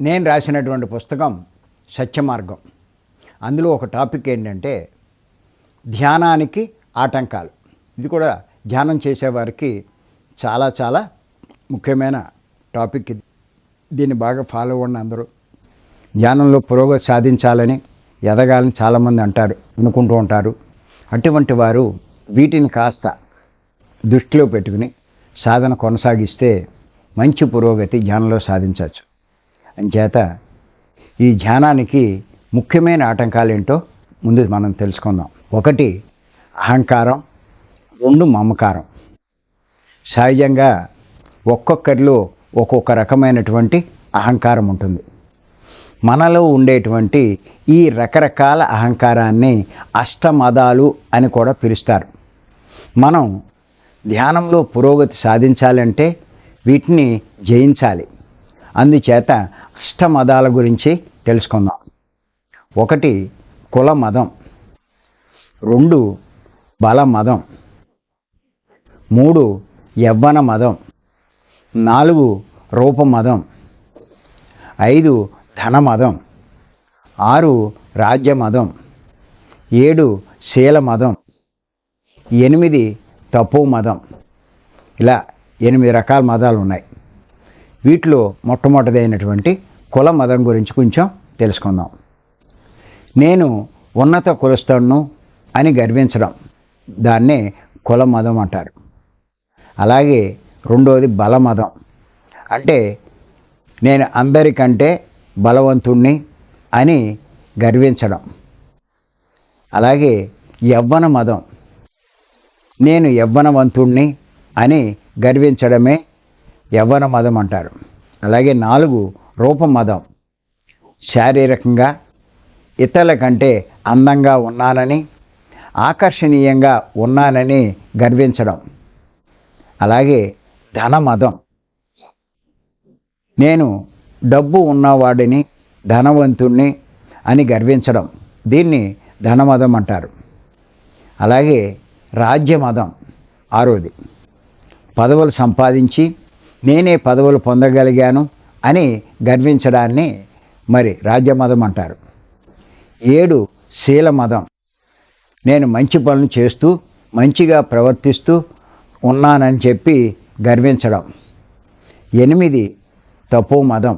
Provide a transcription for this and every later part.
నేను రాసినటువంటి పుస్తకం సత్యమార్గం. అందులో ఒక టాపిక్ ఏంటంటే ధ్యానానికి ఆటంకాలు. ఇది కూడా ధ్యానం చేసేవారికి చాలా చాలా ముఖ్యమైన టాపిక్ ఇది. దీన్ని బాగా ఫాలో అవ్వండి అందరూ. ధ్యానంలో పురోగతి సాధించాలని, ఎదగాలని చాలామంది అనుకుంటూ ఉంటారు. అటువంటి వారు వీటిని కాస్త దృష్టిలో పెట్టుకుని సాధన కొనసాగిస్తే మంచి పురోగతి ధ్యానంలో సాధించవచ్చు. అంచేత ఈ ధ్యానానికి ముఖ్యమైన ఆటంకాలు ఏంటో ముందు మనం తెలుసుకుందాం. 1 అహంకారం, 2 మమకారం. సహజంగా ఒక్కొక్కరిలో ఒక్కొక్క రకమైనటువంటి అహంకారం ఉంటుంది. మనలో ఉండేటువంటి ఈ రకరకాల అహంకారాన్ని అష్టమదాలు అని కూడా పిలుస్తారు. మనం ధ్యానంలో పురోగతి సాధించాలంటే వీటిని జయించాలి. అందుచేత అష్టమదాల గురించి తెలుసుకుందాం. 1 కుల మదం, 2 బల మదం, 3 యవ్వన మదం, 4 రూప మదం, 5 ధన మదం, 6 రాజ్య మదం, 7 శీల మదం, 8 తపో మదం. ఇలా 8 రకాల మదాలు ఉన్నాయి. వీటిలో మొట్టమొదటిదైనటువంటి కుల మదం గురించి కొంచెం తెలుసుకుందాం. నేను ఉన్నత కులస్తుడును అని గర్వించడం, దాన్నే కుల మదం అంటారు. అలాగే 2వది బల మదం, అంటే నేను అందరికంటే బలవంతుణ్ణి అని గర్వించడం. అలాగే యవ్వన మదం, నేను యవ్వనవంతుణ్ణి అని గర్వించడమే యవ్వన మదం అంటారు. అలాగే 4 రూప మదం, శారీరకంగా ఇతరుల కంటే అందంగా ఉన్నానని, ఆకర్షణీయంగా ఉన్నానని గర్వించడం. అలాగే ధన మదం, నేను డబ్బు ఉన్నవాడిని, ధనవంతుణ్ణి అని గర్వించడం. దీన్ని ధనమదం అంటారు. అలాగే రాజ్య మదం, 6వది, పదవులు సంపాదించి నేనే పదవులు పొందగలిగాను అని గర్వించడాన్ని మరి రాజ్యమదం అంటారు. 7 శీల మదం, నేను మంచి పనులు చేస్తూ మంచిగా ప్రవర్తిస్తూ ఉన్నానని చెప్పి గర్వించడం. 8 తపో మదం,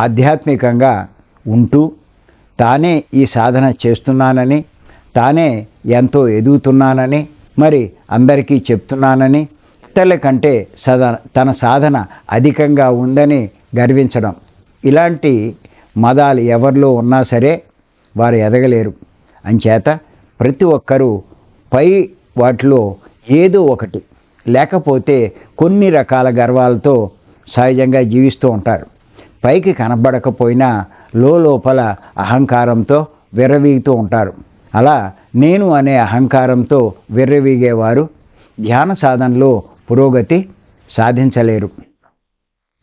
ఆధ్యాత్మికంగా ఉంటూ తానే ఈ సాధన చేస్తున్నానని, తానే ఎంతో ఎదుగుతున్నానని, మరి అందరికీ చెప్తున్నానని, ఇతరుల కంటే తన సాధన అధికంగా ఉందని గర్వించడం. ఇలాంటి మదాలు ఎవరిలో ఉన్నా సరే వారు ఎదగలేరు. అంచేత ప్రతి ఒక్కరూ పై వాటిలో ఏదో ఒకటి, లేకపోతే కొన్ని రకాల గర్వాలతో సహజంగా జీవిస్తూ ఉంటారు. పైకి కనబడకపోయినా లోపల అహంకారంతో విర్రవీగుతూ ఉంటారు. అలా నేను అనే అహంకారంతో విర్రవీగేవారు ధ్యాన సాధనలో పురోగతి సాధించలేరు.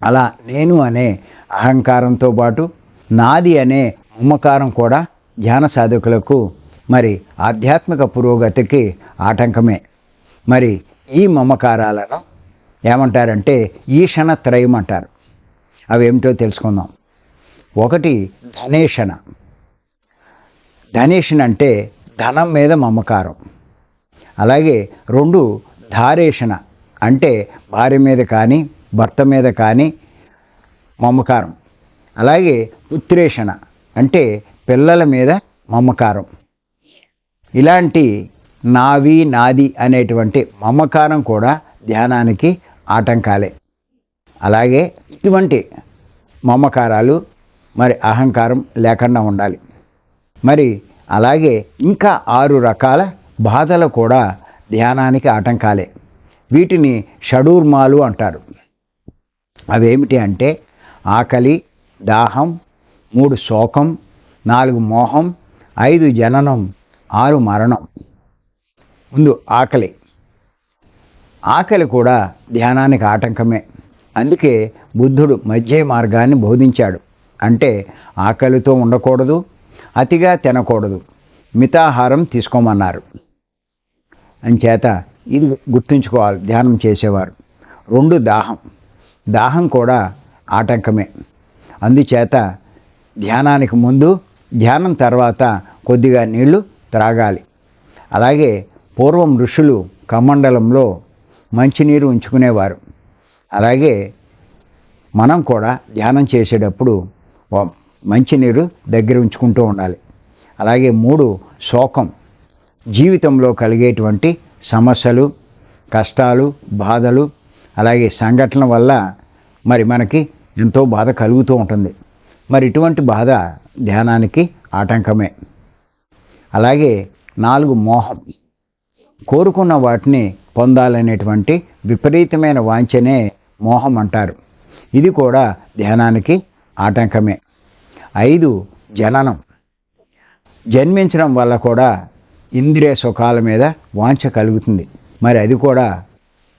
అలా నేను అనే అహంకారంతో పాటు నాది అనే మమకారం కూడా ధ్యాన సాధకులకు మరి ఆధ్యాత్మిక పురోగతికి ఆటంకమే. మరి ఈ మమకారాలను ఏమంటారంటే ఈషణత్రయం అంటారు. అవేమిటో తెలుసుకుందాం. 1 ధనేషణ. ధనేషణ అంటే ధనం మీద మమకారం. అలాగే 2 ధారేషణ, అంటే భార్య మీద కానీ భర్త మీద కానీ మమకారం. అలాగే పుత్రేషణ, అంటే పిల్లల మీద మమకారం. ఇలాంటి నావి నాది అనేటువంటి మమకారం కూడా ధ్యానానికి ఆటంకాలే. అలాగే ఇటువంటి మమకారాలు మరి అహంకారం లేకుండా ఉండాలి. మరి అలాగే ఇంకా 6 రకాల బాధలు కూడా ధ్యానానికి ఆటంకాలే. వీటిని షడూర్మాలు అంటారు. అవేమిటి అంటే ఆకలి, దాహం, 3 శోకం, 4 మోహం, 5 జననం, 6 మరణం. ముందు ఆకలి. ఆకలి కూడా ధ్యానానికి ఆటంకమే. అందుకే బుద్ధుడు మధ్య మార్గాన్ని బోధించాడు. అంటే ఆకలితో ఉండకూడదు, అతిగా తినకూడదు, మితాహారం తీసుకోమన్నారు. అంచేత ఇది గుర్తుంచుకోవాలి ధ్యానం చేసేవారు. 2 దాహం. దాహం కూడా ఆటంకమే. అందుచేత ధ్యానానికి ముందు, ధ్యానం తర్వాత కొద్దిగా నీళ్లు త్రాగాలి. అలాగే పూర్వం ఋషులు కమండలంలో మంచినీరు ఉంచుకునేవారు. అలాగే మనం కూడా ధ్యానం చేసేటప్పుడు మంచినీరు దగ్గర ఉంచుకుంటూ ఉండాలి. అలాగే 3 శోకం, జీవితంలో కలిగేటువంటి సమస్యలు, కష్టాలు, బాధలు, అలాగే సంఘటనల వల్ల మరి మనకి ఎంతో బాధ కలుగుతూ ఉంటుంది. మరి ఇటువంటి బాధ ధ్యానానికి ఆటంకమే. అలాగే 4 మోహం, కోరుకున్న వాటిని పొందాలనేటువంటి విపరీతమైన వాంఛనే మోహం అంటారు. ఇది కూడా ధ్యానానికి ఆటంకమే. 5 జననం, జన్మించడం వల్ల కూడా ఇంద్రియ సుఖాల మీద వాంఛ కలుగుతుంది. మరి అది కూడా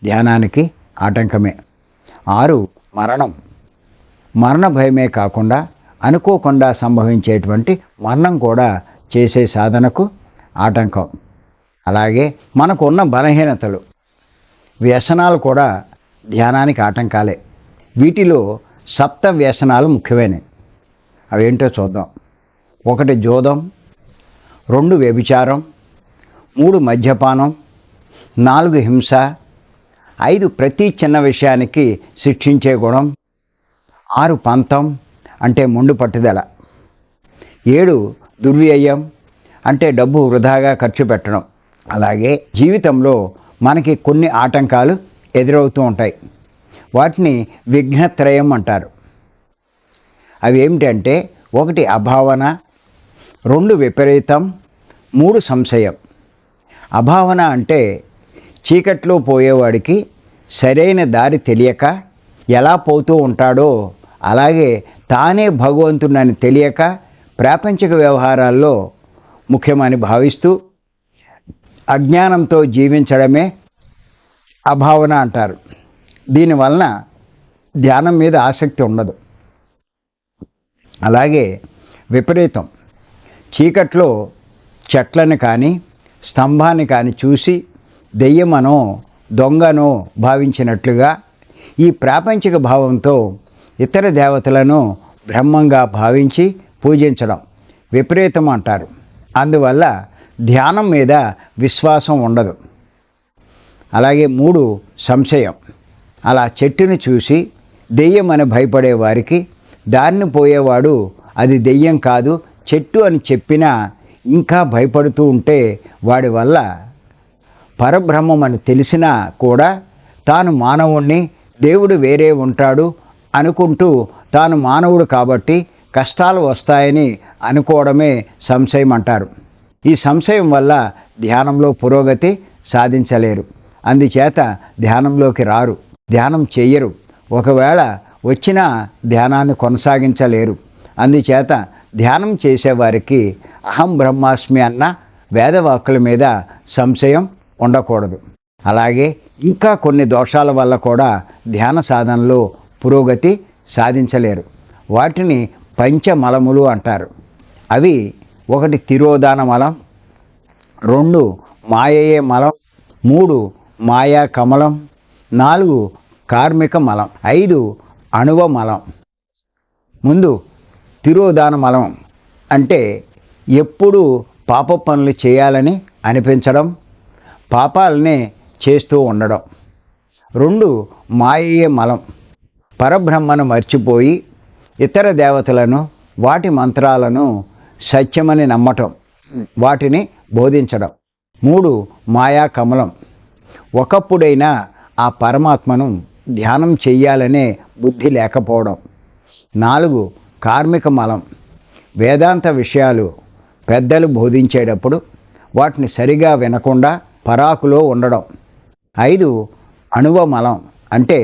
ధ్యానానికి ఆటంకమే. 6 మరణం, మరణ భయమే కాకుండా అనుకోకుండా సంభవించేటువంటి మరణం కూడా చేసే సాధనకు ఆటంకం. అలాగే మనకున్న బలహీనతలు, వ్యసనాలు కూడా ధ్యానానికి ఆటంకాలే. వీటిలో 7 వ్యసనాలు ముఖ్యమైనవి. అవేంటో చూద్దాం. 1 జోదం, 2 వ్యభిచారం, 3 మద్యపానం, 4 హింస, 5 ప్రతి చిన్న విషయానికి శిక్షించే గుణం, 6 పంతం అంటే మొండు పట్టుదల, 7 దుర్వ్యయం అంటే డబ్బు వృధాగా ఖర్చు పెట్టడం. అలాగే జీవితంలో మనకి కొన్ని ఆటంకాలు ఎదురవుతూ ఉంటాయి. వాటిని విఘ్నత్రయం అంటారు. అవి ఏమిటంటే 1 అభావన, 2 విపరీతం, 3 సంశయం. అభావన అంటే చీకట్లో పోయేవాడికి సరైన దారి తెలియక ఎలా పోతూ ఉంటాడో అలాగే తానే భగవంతుడని తెలియక ప్రాపంచిక వ్యవహారాల్లో ముఖ్యమని భావిస్తూ అజ్ఞానంతో జీవించడమే అభావన అంటారు. దీనివలన ధ్యానం మీద ఆసక్తి ఉండదు. అలాగే విపరీతం, చీకట్లో చెట్లను కానీ స్తంభాన్ని కానీ చూసి దెయ్యమనో దొంగనో భావించినట్లుగా ఈ ప్రాపంచిక భావంతో ఇతర దేవతలను బ్రహ్మంగా భావించి పూజించడం విపరీతం అంటారు. అందువల్ల ధ్యానం మీద విశ్వాసం ఉండదు. అలాగే 3 సంశయం, అలా చెట్టుని చూసి దెయ్యమని భయపడే వారికి దారిని పోయేవాడు అది దెయ్యం కాదు చెట్టు అని చెప్పినా ఇంకా భయపడుతూ ఉంటే వాడి వల్ల పరబ్రహ్మం అని తెలిసినా కూడా తాను మానవుణ్ణి, దేవుడు వేరే ఉంటాడు అనుకుంటూ తాను మానవుడు కాబట్టి కష్టాలు వస్తాయని అనుకోవడమే సంశయం అంటారు. ఈ సంశయం వల్ల ధ్యానంలో పురోగతి సాధించలేరు. అందుచేత ధ్యానంలోకి రారు, ధ్యానం చెయ్యరు. ఒకవేళ వచ్చినా ధ్యానాన్ని కొనసాగించలేరు. అందుచేత ధ్యానం చేసేవారికి అహం బ్రహ్మాస్మి అన్న వేదవాక్కుల మీద సంశయం ఉండకూడదు. అలాగే ఇంకా కొన్ని దోషాల వల్ల కూడా ధ్యాన సాధనలో పురోగతి సాధించలేరు. వాటిని పంచమలములు అంటారు. అవి 1 తిరోధాన మలం, 2 మాయయే మలం, 3 మాయా కమలం, 4 కార్మిక మలం, 5 అణువ మలం. ముందు తిరోధాన మలం అంటే ఎప్పుడూ పాప పనులు చేయాలని అనిపించడం, పాపాలనే చేస్తూ ఉండడం. 2 మాయయే మలం, పరబ్రహ్మను మర్చిపోయి ఇతర దేవతలను వాటి మంత్రాలను సత్యమని నమ్మటం, వాటిని బోధించడం. 3 మాయా కమలం, ఒకప్పుడైనా ఆ పరమాత్మను ధ్యానం చెయ్యాలనే బుద్ధి లేకపోవడం. 4 కార్మిక మలం, వేదాంత విషయాలు పెద్దలు బోధించేటప్పుడు వాటిని సరిగా వినకుండా పరాకులో ఉండడం. 5 అణువ మలం అంటే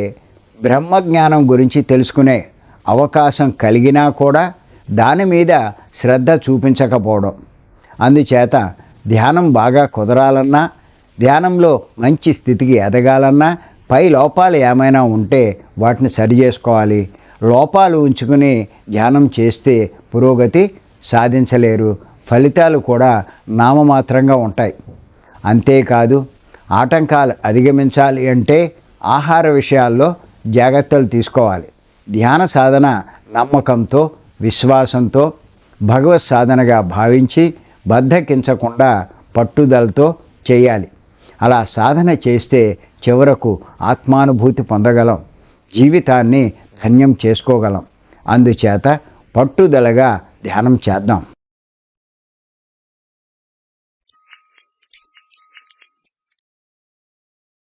బ్రహ్మజ్ఞానం గురించి తెలుసుకునే అవకాశం కలిగినా కూడా దాని మీద శ్రద్ధ చూపించకపోవడం. అందుచేత ధ్యానం బాగా కుదరాలన్నా, ధ్యానంలో మంచి స్థితికి ఎదగాలన్నా పై లోపాలు ఏమైనా ఉంటే వాటిని సరి చేసుకోవాలి. లోపాలు ఉంచుకుని ధ్యానం చేస్తే పురోగతి సాధించలేరు. ఫలితాలు కూడా నామమాత్రంగా ఉంటాయి. అంతేకాదు ఆటంకాలు అధిగమించాలి అంటే ఆహార విషయాల్లో జాగ్రత్తలు తీసుకోవాలి. ధ్యాన సాధన నమ్మకంతో విశ్వాసంతో భగవత్ సాధనగా భావించి బద్ధకించకుండా పట్టుదలతో చేయాలి. అలా సాధన చేస్తే చివరకు ఆత్మానుభూతి పొందగలం, జీవితాన్ని ధన్యం చేసుకోగలం. అందుచేత పట్టుదలగా ధ్యానం చేద్దాం.